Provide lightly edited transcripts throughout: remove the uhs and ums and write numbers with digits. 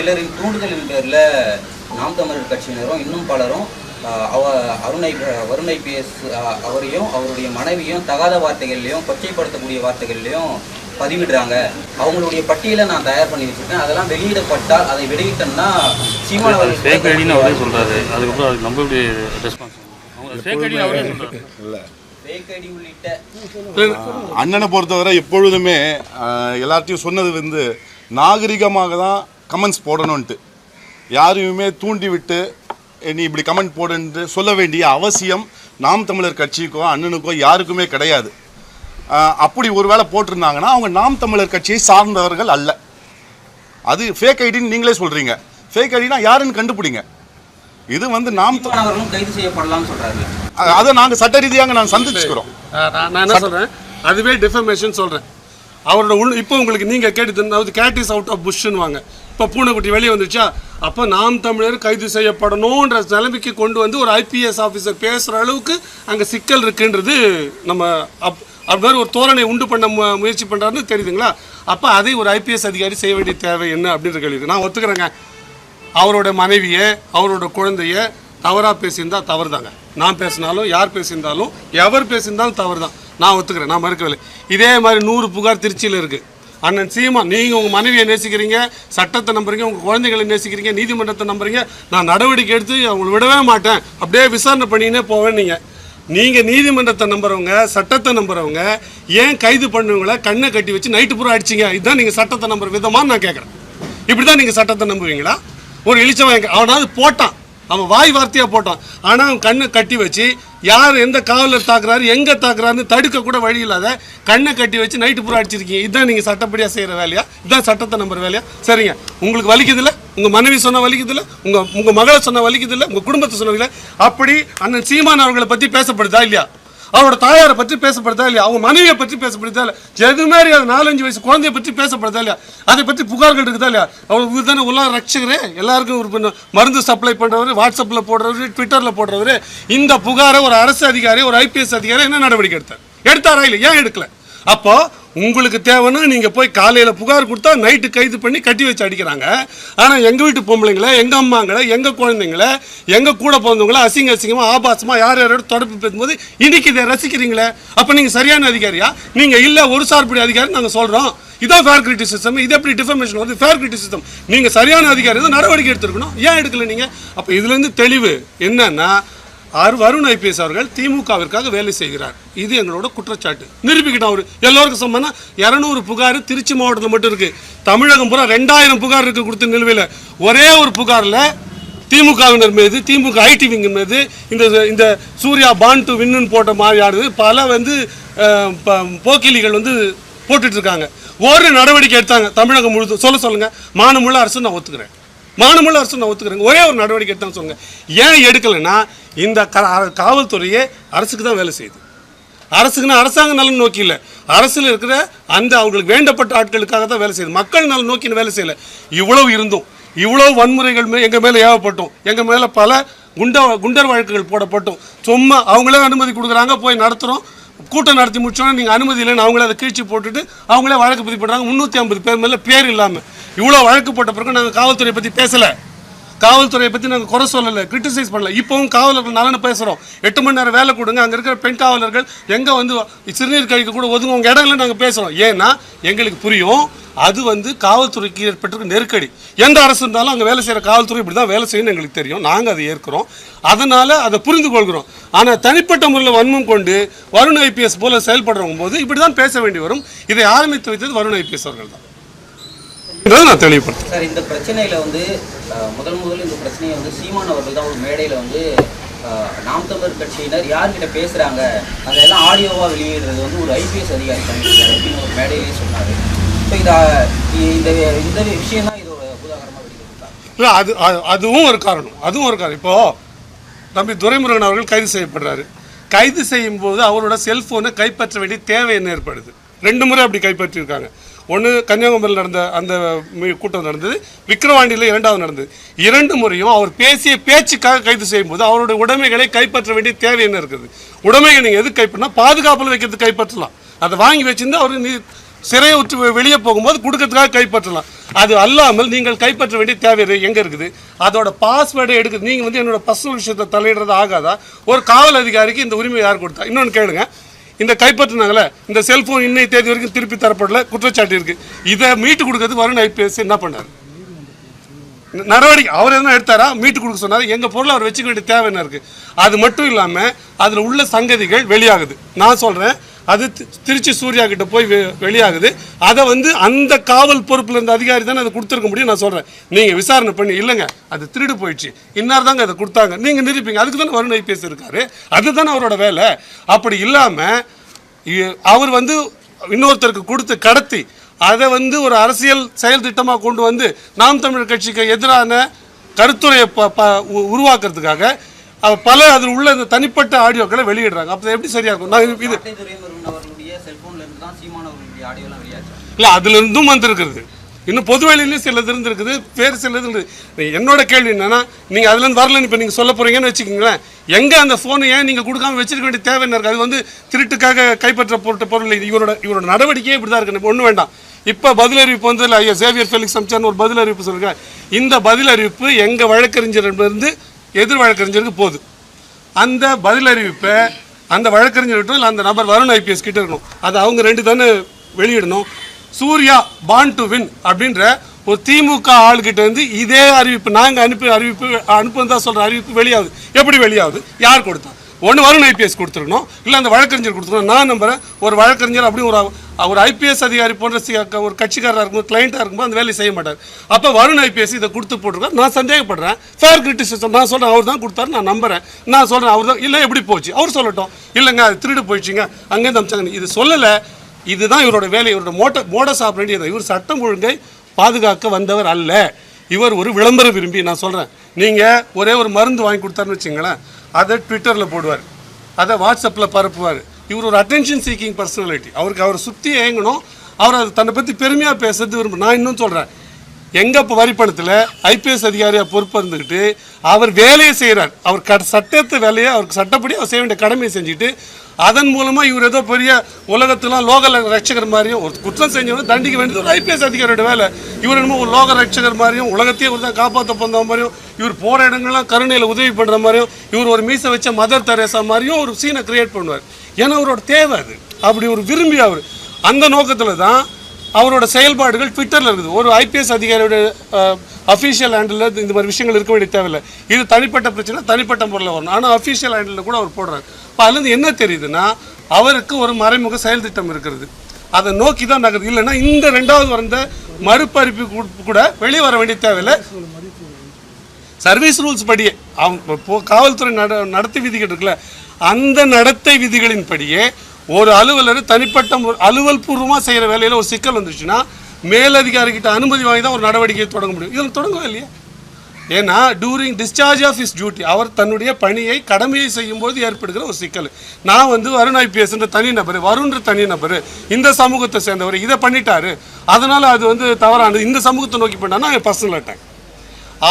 சிலரின் தூண்டுதலின் பேரில் நாம் தமிழர் கட்சியினரும் இன்னும் பலரும் வருண் ஐபிஎஸ் அவரையும் அவருடைய மனைவியும் தகாத வார்த்தைகள்லையும் கொச்சைப்படுத்தக்கூடிய வார்த்தைகள்லையும் பதிவிடுறாங்க. அவங்களுடைய பட்டியலை நான் தயார் பண்ணி வச்சுருக்கேன். அதெல்லாம் வெளியிடப்பட்டால் அதை வெளியிட்டோம்னா சீமான் அவர்கள் சொல்கிறாரு. அதுக்கப்புறம் அது நம்மளுடைய ரெஸ்பான்ஸ் அண்ணனை பொறுத்தவரை எப்பொழுதுமே எல்லாத்தையும் சொன்னது நாகரிகமாக தான் கமெண்ட்ஸ் போடணுன்ட்டு, யாரையுமே தூண்டி விட்டு நீ இப்படி கமெண்ட் போடுன்னு சொல்ல வேண்டிய அவசியம் நாம் தமிழர் கட்சிக்கோ அண்ணனுக்கோ யாருக்குமே கிடையாது. அப்படி ஒரு வேளை போட்டிருந்தாங்கன்னா அவங்க நாம் தமிழர் கட்சியை சார்ந்தவர்கள் அல்ல. அது ஃபேக் ஐடின்னு நீங்களே சொல்கிறீங்க. ஃபேக் ஐடினா யாருன்னு கண்டுபிடிங்க. இது நாம் கைது செய்யப்படலாம்னு சொல்கிறாங்க. அதை நாங்கள் சட்ட ரீதியாக நாங்கள் சந்திச்சுக்கிறோம். நான் என்ன சொல்கிறேன், அதுவே டிஃபமேஷன் சொல்கிறேன். அவரோட இப்போ உங்களுக்கு நீங்கள் கேட்டு கேட் இஸ் அவுட் ஆஃப் புஷ்ன்னு வாங்க. இப்போ பூனைக்குட்டி வெளியே வந்துச்சா, அப்போ நாம் தமிழர் கைது செய்யப்படணுன்ற நிலைமைக்கு கொண்டு வந்து ஒரு ஐபிஎஸ் ஆஃபீஸர் பேசுகிற அளவுக்கு அங்கே சிக்கல் இருக்குன்றது நம்ம அது மாதிரி ஒரு தோரணை உண்டு பண்ண முயற்சி பண்ணுறாருன்னு தெரியுதுங்களா. அப்போ அதை ஒரு ஐபிஎஸ் அதிகாரி செய்ய வேண்டிய தேவை என்ன அப்படின்ற கேள்வி நான் ஒத்துக்கிறேங்க. அவரோட மனைவியை அவரோட குழந்தைய தவறாக பேசியிருந்தால் தவறு தாங்க. நான் பேசினாலும் யார் பேசியிருந்தாலும் எவர் பேசியிருந்தாலும் தவறு தான், நான் ஒத்துக்கிறேன், நான் மறுக்கவில்லை. இதே மாதிரி 100 புகார் திருச்சியில் இருக்குது. அண்ணன் சீமான், நீங்கள் உங்கள் மனைவியை நேசிக்கிறீங்க, சட்டத்தை நம்புறீங்க, உங்கள் குழந்தைகளை நேசிக்கிறீங்க, நீதிமன்றத்தை நம்புறீங்க, நான் நடவடிக்கை எடுத்து அவங்களை விடவே மாட்டேன், அப்படியே விசாரணை பண்ணினே போவேன். நீங்கள் நீதிமன்றத்தை நம்புறவங்க, சட்டத்தை நம்புறவங்க ஏன் கைது பண்ணுவங்கள கண்ணை கட்டி வச்சு நைட்டு பூரா அடிச்சிங்க? இதுதான் நீங்கள் சட்டத்தை நம்புற விதமானு நான் கேட்குறேன். இப்படி தான் நீங்கள் சட்டத்தை நம்புவீங்களா? ஒரு இழிச்சவன் அவனாவது போட்டான், அவன் வாய் வார்த்தையாக போட்டான், ஆனால் அவன் கண்ணை கட்டி வச்சு யார் எந்த காவலர் தாக்குறாரு எங்கே தாக்குறாருன்னு தடுக்க கூட வழி இல்லாத கண்ணை கட்டி வச்சு நைட்டு பூரா அடிச்சிருக்கீங்க. இதுதான் நீங்கள் சட்டப்படியாக செய்கிற வேலையா? இதுதான் சட்டத்தை நம்புற வேலையா? சரிங்க, உங்களுக்கு வலிக்குதில்லை, உங்கள் மனைவி சொன்னால் வலிக்குதில்லை, உங்கள் மகளை சொன்னால் வலிக்குதில்லை, உங்கள் குடும்பத்தை சொன்னதில்லை. அப்படி அண்ணன் சீமான் அவர்களை பற்றி பேசப்படுதா இல்லையா? அவரோட தாயாரை பற்றி பேசப்படுதா இல்லையா? அவங்க மனைவியை பற்றி பேசப்படுதா இல்லையா? எது மாதிரி அது 4-5 வயசு குழந்தைய பற்றி பேசப்படுதா இல்லையா? அதை பற்றி புகார்கள் இருக்குதா இல்லையா? அவர் தானே உலக ரட்சகரே, எல்லாருக்கும் ஒரு மருந்து சப்ளை பண்ணுறவர், வாட்ஸ்அப்பில் போடுறவர், ட்விட்டரில் போடுறவர். இந்த புகாரை ஒரு அரசு அதிகாரி, ஒரு ஐபிஎஸ் அதிகாரி என்ன நடவடிக்கை எடுத்தாரா இல்லை? ஏன் எடுக்கல? அப்போ உங்களுக்கு தேவைன்னா நீங்கள் போய் காலையில் புகார் கொடுத்தா நைட்டு கைது பண்ணி கட்டி வச்சு அடிக்கிறாங்க. ஆனால் எங்கள் வீட்டு பொம்பளைங்களை, எங்கள் அம்மாங்களை, எங்கள் குழந்தைங்களை, எங்கள் கூட பிறந்தவங்களை அசிங்கமாக ஆபாசமாக யாரோட தொடர்பு பேசும்போது இன்னைக்கு இதை ரசிக்கிறீங்களே, அப்போ நீங்கள் சரியான அதிகாரியா? நீங்கள் இல்லை ஒரு சார்புடைய அதிகாரி நாங்கள் சொல்கிறோம். இதான் ஃபேர் கிரிட்டிசிசம். இது எப்படி டிஃபர்மேஷன் வருது? Fair criticism. நீங்கள் சரியான அதிகாரி தான் நடவடிக்கை எடுத்துருக்கணும். ஏன் எடுக்கல நீங்கள்? அப்போ இதுலேருந்து தெளிவு என்னன்னா, வருண் ஐபிஎஸ் அவர்கள் திமுகவிற்காக வேலை செய்கிறார். இது எங்களோட குற்றச்சாட்டு. நிரூபிக்கிட்டோம். அவர் எல்லோருக்கும் சொன்னா 200 புகார் திருச்சி மாவட்டத்தில் மட்டும் இருக்கு. தமிழகம் பூரா 2000 புகார் இருக்கு கொடுத்த நிலுவையில். ஒரே ஒரு புகாரில் திமுகவினர் மீது, திமுக ஐடி விங் மீது இந்த சூர்யா பான் டு வின்னு போட்ட மாதிரியானது பல போக்கிலிகள் போட்டுட்டு இருக்காங்க. ஒரு நடவடிக்கை எடுத்தாங்க தமிழகம் முழுதும் சொல்லுங்க. மானமுள்ள அரசு நான் ஒத்துக்கிறேன், மானமுள்ள அரசு நான் ஒத்துக்கிறேன். ஒரே ஒரு நடவடிக்கை எடுத்தாங்க சொல்லுங்க. ஏன் எடுக்கலைன்னா, இந்த காவல்துறையே அரசுக்கு தான் வேலை செய்யுது. அரசுக்குன்னா அரசாங்க நலன் நோக்கி இல்லை, அரசில் இருக்கிற அந்த அவங்களுக்கு வேண்டப்பட்ட ஆட்களுக்காக தான் வேலை செய்யுது. மக்கள் நலன் நோக்கின்னு வேலை செய்யலை. இவ்வளவு இருந்தும் இவ்வளவு வன்முறைகள் எங்கள் மேலே ஏவப்பட்டோம், எங்கள் மேலே பல குண்டர் வழக்குகள் போடப்பட்டோம். சும்மா அவங்களே அனுமதி கொடுக்குறாங்க, போய் நடத்துகிறோம், கூட்டம் நடத்தி முடிச்சோன்னா நீங்கள் அனுமதி இல்லைன்னு அவங்களே அதை கீழ்ச்சி போட்டுட்டு அவங்களே வழக்கு பதிவு பண்ணுறாங்க. 350 பேர் மேலே பேர் இல்லாமல் இவ்வளோ வழக்கு போட்ட பிறகு நாங்கள் காவல்துறையை பற்றி பேசலை, காவல்துறையை பற்றி நாங்கள் குறை சொல்லலை, கிரிட்டிசைஸ் பண்ணல. இப்போவும் காவலர்கள் நலன்னு பேசுகிறோம். 8 மணி நேரம் வேலை கொடுங்க, அங்கே இருக்கிற பெண் காவலர்கள் எங்கே சிறுநீர் கழிக்க கூட ஒதுங்க உங்கள் இடம் இல்லை நாங்கள் பேசுகிறோம். ஏன்னா எங்களுக்கு புரியும், அது காவல்துறைக்கு ஏற்பட்டிருக்க நெருக்கடி. எந்த அரசு இருந்தாலும் அங்கே வேலை செய்கிற காவல்துறை இப்படி தான் வேலை செய்யணும்னு எங்களுக்கு தெரியும். நாங்கள் அதை ஏற்கிறோம், அதனால் அதை புரிந்து கொள்கிறோம். ஆனால் தனிப்பட்ட முறையில் வன்மம் கொண்டு வருண் ஐபிஎஸ் போல செயல்படுறவங்க போது இப்படி தான் பேச வேண்டி வரும். இதை ஆரம்பித்து வைத்தது வருண் ஐபிஎஸ் அவர்கள் தான். நான் தெளிவுபடுத்தேன் சார். இந்த பிரச்சனையில் முதல் இந்த பிரச்சனையை சீமான் அவர்கள் தான் ஒரு மேடையில் நாம் தமிழர் கட்சியினர் யார்கிட்ட பேசுகிறாங்க அதெல்லாம் ஆடியோவாக வெளியிடுறது ஒரு ஐபிஎஸ் அதிகாரி பண்ணியிருக்காரு அப்படின்னு ஒரு மேடையிலேயே சொன்னார். ஸோ இந்த விஷயம் தான் இதோட உதாரணமாக வெளியிட்டிருக்காங்க. இல்லை, அதுவும் ஒரு காரணம். இப்போது தம்பி துரைமுருகன் அவர்கள் கைது செய்யப்படுறாரு. கைது செய்யும் போது அவரோட செல்ஃபோனை கைப்பற்ற வேண்டிய தேவை என்ன ஏற்படுது? 2 முறை அப்படி கைப்பற்றியிருக்காங்க. ஒன்று கன்னியாகுமரியில் நடந்த அந்த கூட்டம் நடந்தது, விக்கிரவாண்டியில் 2வது நடந்தது. 2 முறையும் அவர் பேசிய பேச்சுக்காக கைது செய்யும்போது அவருடைய உடைமைகளை கைப்பற்ற வேண்டிய தேவை என்ன இருக்குது? உடைமைகள் நீங்கள் எது கைப்பற்றினா பாதுகாப்பில் வைக்கிறது கைப்பற்றலாம். அதை வாங்கி வச்சிருந்தா அவர் சிறையை விட்டு வெளியே போகும்போது கொடுக்கறதுக்காக கைப்பற்றலாம். அது அல்லாமல் நீங்கள் கைப்பற்ற வேண்டிய தேவை எங்கே இருக்குது? அதோட பாஸ்வேர்டை எடுக்குது. நீங்கள் வந்து என்னோட பர்சனல் விஷயத்தை தலையிடுறது ஆகாதா? ஒரு காவல் அதிகாரிக்கு இந்த உரிமை யார் கொடுத்தா? இன்னொன்று கேளுங்க, இந்த கைப்பற்றினாங்களே இந்த செல்ஃபோன் இன்னைய தேதி வரைக்கும் திருப்பி தரப்படல, குற்றச்சாட்டு இருக்குது. இதை மீட்டு கொடுக்கறது வருண் ஐபிஎஸ் என்ன பண்ணார்? நடவடிக்கை அவர் எதுனா எடுத்தாரா? மீட்டு கொடுக்க சொன்னார். எங்கள் பொருளை அவர் வச்சுக்க வேண்டிய தேவை என்ன இருக்குது? அது மட்டும் இல்லாமல் அதில் உள்ள சங்கதிகள் வெளியாகுது. நான் சொல்கிறேன், அது திருச்சி சூர்யா கிட்ட போய் வெளியாகுது. அதை வந்து அந்த காவல் பொறுப்பில் இருந்த அதிகாரி தானே அதை கொடுத்துருக்க முடியும். நான் சொல்கிறேன், நீங்கள் விசாரணை பண்ணி இல்லைங்க அது திருடு போயிடுச்சு, இன்னார் தாங்க அதை கொடுத்தாங்க, நீங்கள் நிரூபிங்க. அதுக்கு தானே வருண் ஐபிஎஸ் இருக்காரு, அதுதானே அவரோட வேலை. அப்படி இல்லாமல் அவர் வந்து இன்னொருத்தருக்கு கொடுத்து கடத்தி அதை வந்து ஒரு அரசியல் செயல் திட்டமாக கொண்டு வந்து நாம் தமிழர் கட்சிக்கு எதிரான கருத்துரையை உருவாக்குறதுக்காக பல அதில் உள்ள இந்த தனிப்பட்ட ஆடியோக்களை வெளியிடுறாங்க. அப்போ எப்படி சரியா இருக்கும்? நான் இது இல்லை, அதுல இருந்தும் வந்திருக்கிறது, இன்னும் பொது வெளியிலையும் சிலது இருந்திருக்குது, வேறு சிலது இருக்குது. என்னோட கேள்வி என்னன்னா, நீங்கள் அதுலேருந்து வரலன்னு இப்போ நீங்கள் சொல்ல போகிறீங்கன்னு வச்சுக்கிங்களேன், எங்கே அந்த ஃபோனை ஏன் நீங்கள் கொடுக்காம வச்சிருக்க வேண்டிய தேவை என்ன இருக்குது? அது வந்து திருட்டுக்காக கைப்பற்ற பொருள் இல்லை. இவரோட நடவடிக்கையே இப்படி தான் இருக்குது. ஒன்றும் வேண்டாம், இப்போ பதில் அறிவிப்பு வந்து ஐயா சேவியர் ஃபெலிக்ஸ் அம்சான்னு ஒரு பதில் அறிவிப்பு சொல்லுங்க. இந்த பதில் அறிவிப்பு எங்கள் வழக்கறிஞரிலிருந்து எதிர் வழக்கறிஞருக்கு போகுது. அந்த பதில் அறிவிப்பை அந்த வழக்கறிஞர்கிட்ட இல்லை அந்த நபர் வருண் ஐபிஎஸ் கிட்ட இருக்கணும். அது அவங்க ரெண்டு தானே வெளியிடணும். சூர்யா பாண்ட் டு வின் அப்படின்ற ஒரு திமுக ஆளுகிட்ட இருந்து இதே அறிவிப்பு நாங்கள் அனுப்புன்னு தான் சொல்கிற அறிவிப்பு வெளியாகுது. எப்படி வெளியாகுது? யார் கொடுத்தா? ஒன்று வருண் ஐபிஎஸ் கொடுத்துருக்கணும், இல்லை அந்த வழக்கறிஞர் கொடுத்துருக்கணும். நான் நம்புறேன் ஒரு வழக்கறிஞர் அப்படி ஒரு ஐபிஎஸ் அதிகாரி போன்ற ஒரு கட்சிக்காரராக இருக்கும்போது கிளைண்ட்டாக இருக்கும்போது அந்த வேலையை செய்ய மாட்டார். அப்போ வருண் ஐபிஎஸ் இதை கொடுத்து போட்டிருக்காரு. நான் சந்தேகப்படுறேன். Fair criticism. நான் சொல்கிறேன் அவர் தான் கொடுத்தாரு, நான் நம்புறேன். நான் சொல்கிறேன் அவர் தான். இல்லை எப்படி போச்சு அவர் சொல்லட்டும். இல்லைங்க அது திருடு போயிடுச்சுங்க அங்கேருந்து அமிச்சாங்க, இது சொல்லலை. இதுதான் இவரோட வேலை. இவரோட மோடஸ் ஆப்ரேண்டி. இவர் சட்டம் ஒழுங்கை பாதுகாக்க வந்தவர் அல்ல. இவர் ஒரு விளம்பர விரும்பி. நான் சொல்கிறேன், நீங்கள் ஒரே ஒரு மருந்து வாங்கி கொடுத்தாருன்னு வச்சுங்களேன், அதை ட்விட்டரில் போடுவார், அதை வாட்ஸ்அப்பில் பரப்புவார். இவர் ஒரு அட்டென்ஷன் சீக்கிங் பர்சனாலிட்டி. அவரை சுற்றி ஏங்கணும், அவர் அதை தன்னை பற்றி பெருமையாக பேசுறது விரும்பும். நான் இன்னும் சொல்கிறேன், எங்கள் இப்போ வரிப்பணத்தில் ஐபிஎஸ் அதிகாரியாக பொறுப்பாக இருந்துக்கிட்டு அவர் வேலையை செய்கிறார். அவர் சட்டத்தை வேலையை அவருக்கு சட்டப்படி அவர் செய்ய வேண்டிய கடமையை செஞ்சுட்டு அதன் மூலமாக இவர் ஏதோ பெரிய உலகத்துலாம் லோக ரட்சகர் மாதிரியும் ஒரு குற்றம் செஞ்சவங்க தண்டிக்க வேண்டியது ஒரு ஐபிஎஸ் அதிகாரியோட வேலை. இவர் என்னமோ ஒரு லோக ரட்சகர் மாதிரியும் உலகத்தையே ஒரு தான் காப்பாற்ற போன மாதிரியும் இவர் போகிற இடங்கள்லாம் கருணையில் உதவி பண்ணுற மாதிரியும் இவர் ஒரு மீசை வச்ச மதர் தெரேசா மாதிரியும் ஒரு சீனை கிரியேட் பண்ணுவார். ஏன்னா அவரோட தேவை அது. அப்படி ஒரு விரும்பி அவர் அந்த நோக்கத்தில் தான் அவரோட செயல்பாடுகள் ட்விட்டரில் இருக்குது. ஒரு ஐபிஎஸ் அதிகாரியோட அஃபீஷியல் ஹேண்டில் இந்த மாதிரி விஷயங்கள் இருக்க வேண்டிய தேவையில்லை. இது தனிப்பட்ட பிரச்சனை, தனிப்பட்ட முறையில் வரணும். ஆனால் அஃபீஷியல் ஹேண்டில் கூட அவர் போடுறாரு. இப்போ அதுலேருந்து என்ன தெரியுதுன்னா, அவருக்கு ஒரு மறைமுக செயல் திட்டம் இருக்கிறது. அதை நோக்கி தான் நகருது. இல்லைன்னா இந்த ரெண்டாவது வந்த மறுபறிப்பு கூட வெளியே வர வேண்டிய தேவையில்லை. சர்வீஸ் ரூல்ஸ் படியே அவங்க காவல்துறை நடத்தை விதிகள் இருக்குல்ல, அந்த நடத்தை விதிகளின் படியே ஒரு அலுவலர் தனிப்பட்ட அலுவல் பூர்வமாக செய்கிற வேலையில் ஒரு சிக்கல் வந்துச்சுன்னா மேலதிகாரிகிட்ட அனுமதி வாங்கி தான் ஒரு நடவடிக்கையை தொடங்க முடியும். இதில் தொடங்கவே இல்லையா? ஏன்னா during discharge of his duty, அவர் தன்னுடைய பணியை கடமையை செய்யும்போது ஏற்படுகிற ஒரு சிக்கல். நான் வந்து வருண் ஐபிஎஸ்ன்ற தனிநபர், வருண்ன்ற தனிநபர், இந்த சமூகத்தை சேர்ந்தவர் இதை பண்ணிட்டாரு, அதனால் அது வந்து தவறானது, இந்த சமூகத்தை நோக்கி பண்ணான்னா பர்சனல் அட்டாக்.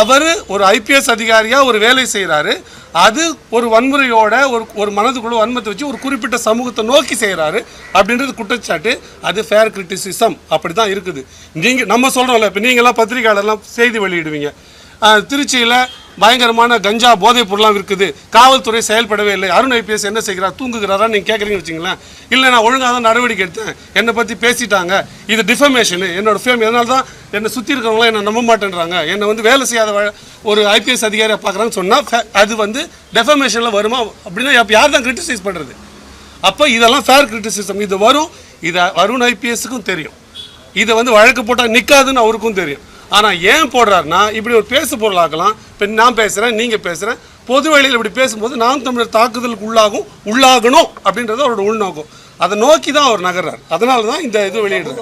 அவர் ஒரு ஐபிஎஸ் அதிகாரியாக ஒரு வேலை செய்கிறாரு, அது ஒரு வன்முறையோட ஒரு மனதுக்குள்ள வன்மத்தை வச்சு ஒரு குறிப்பிட்ட சமூகத்தை நோக்கி செய்கிறாரு அப்படின்றது குற்றச்சாட்டு. அது ஃபேர் கிரிட்டிசிசம். அப்படி தான் இருக்குது. நீங்கள் நம்ம சொல்கிறோம்ல, இப்போ நீங்களாம் பத்திரிகையாளர்லாம் செய்தி வெளியிடுவீங்க, திருச்சியில் பயங்கரமான கஞ்சா போதைப் பொருளாம் இருக்குது, காவல்துறை செயல்படவே இல்லை, அருண் ஐபிஎஸ் என்ன செய்கிறார், தூங்குகிறாரா நீங்கள் கேட்குறீங்கன்னு வச்சிங்களேன். இல்லை நான் ஒழுங்காக தான் நடவடிக்கை எடுத்தேன், என்னை பற்றி பேசிட்டாங்க, இது டிஃபமேஷனு, என்னோடய ஃபேம், இதனால தான் என்னை சுற்றி இருக்கிறவங்களாம் என்னை நம்ப மாட்டேன்றாங்க, என்னை வந்து வேலை செய்யாத ஒரு ஐபிஎஸ் அதிகாரியாக பார்க்குறாங்கன்னு சொன்னால் அது வந்து டெஃபமேஷனில் வருமா? அப்படின்னா அப்போ யார் தான் கிரிட்டிசைஸ் பண்ணுறது? அப்போ இதெல்லாம் ஃபேர் கிரிட்டிசிசம். இது வரும். இதை அருண் ஐபிஎஸ்க்கும் தெரியும். இதை வந்து வழக்கு போட்டால் நிற்காதுன்னு அவருக்கும் தெரியும். ஆனால் ஏன் போடுறாருன்னா, இப்படி ஒரு பேசு பொருளாக்கலாம். இப்போ நான் பேசுகிறேன், நீங்கள் பேசுகிறேன், பொது வழியில் இப்படி பேசும்போது நாம் தமிழர் தாக்குதலுக்கு உள்ளாகணும் அப்படின்றது அவரோட உள்நோக்கம். அதை நோக்கி தான் அவர் நகர்றார். அதனால தான் இந்த இது வெளியிடுறாரு.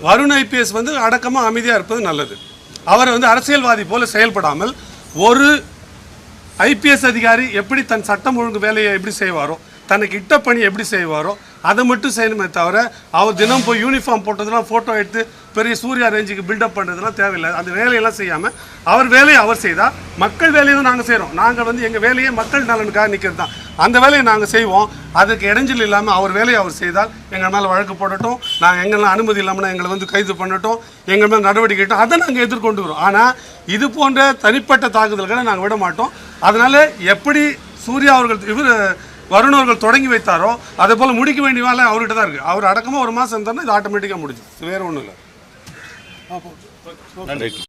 வருண் ஐபிஎஸ் வந்து அடக்கமாக அமைதியாக இருப்பது நல்லது. அவரை வந்து அரசியல்வாதி போல செயல்படாமல் ஒரு ஐபிஎஸ் அதிகாரி எப்படி தன் சட்டம் ஒழுங்கு வேலையை எப்படி செய்வாரோ, தனக்கு இட்ட பணி எப்படி செய்வாரோ அதை மட்டும் செய்யணுமே தவிர அவர் தினம் போய் யூனிஃபார்ம் போட்டதெல்லாம் ஃபோட்டோ எடுத்து பெரிய சூர்யா ரேஞ்சுக்கு பில்டப் பண்ணுறதுலாம் தேவையில்லை. அந்த வேலையெல்லாம் செய்யாமல் அவர் வேலையை அவர் செய்தால் மக்கள் வேலையை தான் நாங்கள் செய்கிறோம். நாங்கள் வந்து எங்கள் வேலையை மக்கள் நலனுக்காக நிற்கிறது தான். அந்த வேலையை நாங்கள் செய்வோம். அதுக்கு இடைஞ்சல் இல்லாமல் அவர் வேலையை அவர் செய்தால் எங்கள் மேலே வழக்கு போடட்டும், நாங்கள் எங்கெல்லாம் அனுமதி இல்லாமல் எங்களை வந்து கைது பண்ணட்டும், எங்கள் மேலே நடவடிக்கை எடுத்தோம், அதை நாங்கள் எதிர்கொண்டுக்கிறோம். ஆனால் இது போன்ற தனிப்பட்ட தாக்குதல்களை நாங்கள் விட மாட்டோம். அதனால் எப்படி சூர்யா அவர்கள் வருண் அவர்கள் தொடங்கி வைத்தாரோ அதே போல் முடிக்க வேண்டிய வேலை அவர்கிட்ட தான் இருக்குது. அவர் அடக்கமாக ஒரு மாதம் இருந்தாருன்னா இது ஆட்டோமேட்டிக்காக முடிஞ்சு, வேறு ஒன்றும் இல்லை. நன்றி.